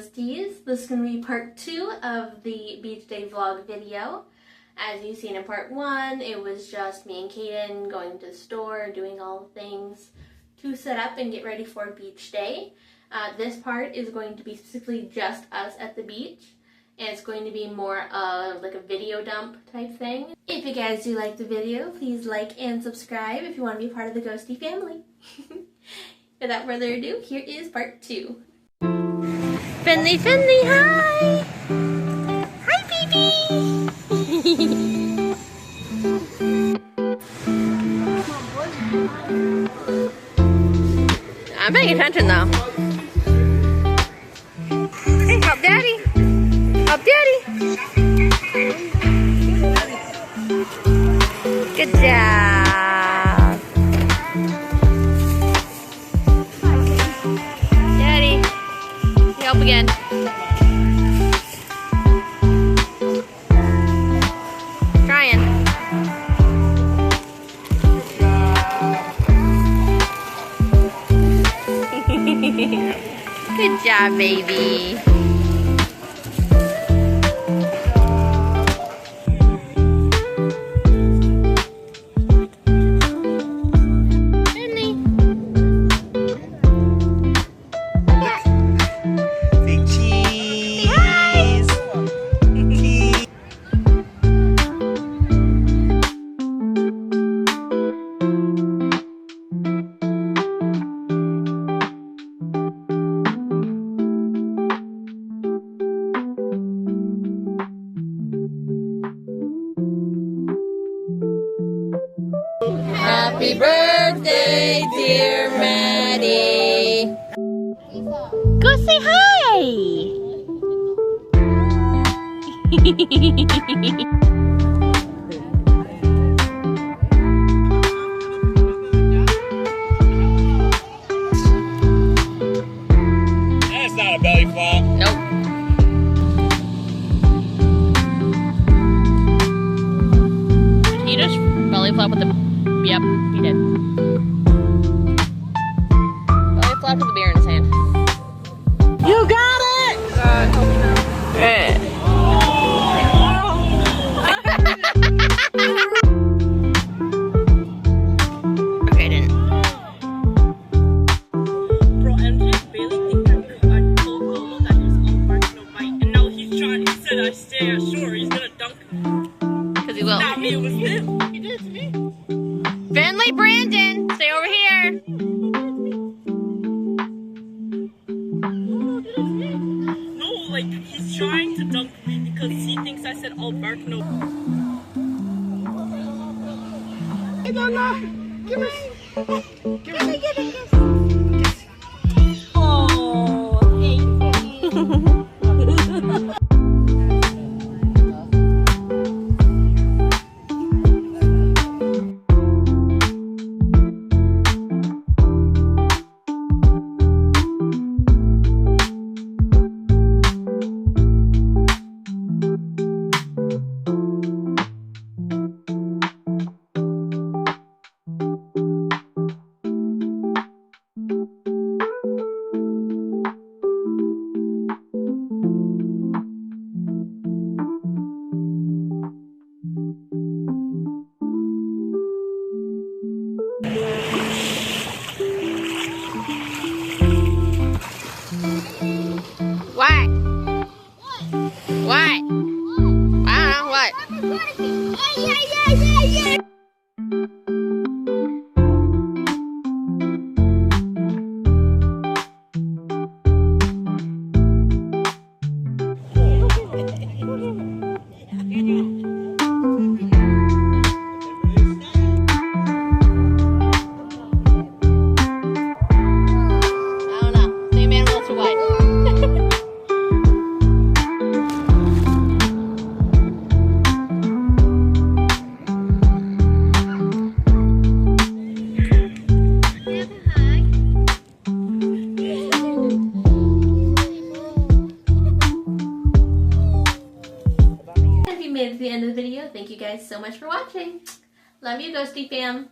Ghosties. This is going to be part 2 of the beach day vlog video. As you've seen in part 1, it was just me and Kaden going to the store, doing all the things to set up and get ready for beach day. This part is going to be specifically just us at the beach, and it's going to be more of like a video dump type thing. If you guys do like the video, please like and subscribe if you want to be part of the Ghosty family. Without further ado, here is part 2. Finley, hi! Hi, baby! I'm paying attention though. Hey, help daddy! Help daddy! Good job! Daddy, help again. Trying. Good job, baby. Happy birthday, dear Maddie. Go say hi. That's not a belly flop. Nope. Did he just belly flop with the... Yep, he did. Belly flop with the beer in his hand. You got it! Okay, didn't. Bro, MJ really think that I told Lola that he was all bark, no bite, and now he's trying. He said I stay ashore. He's gonna dunk. Because he will. Not me, it was him. He did it to me. Finley, Brandon, stay over here. No, like he's trying to dunk me because he thinks I said all bark, no. Hey, Lola, come here. Give me a kiss. Oh, thank you. What? What? I don't know, what? Made it to the end of the video. Thank you guys so much for watching. Love you, Ghosty fam.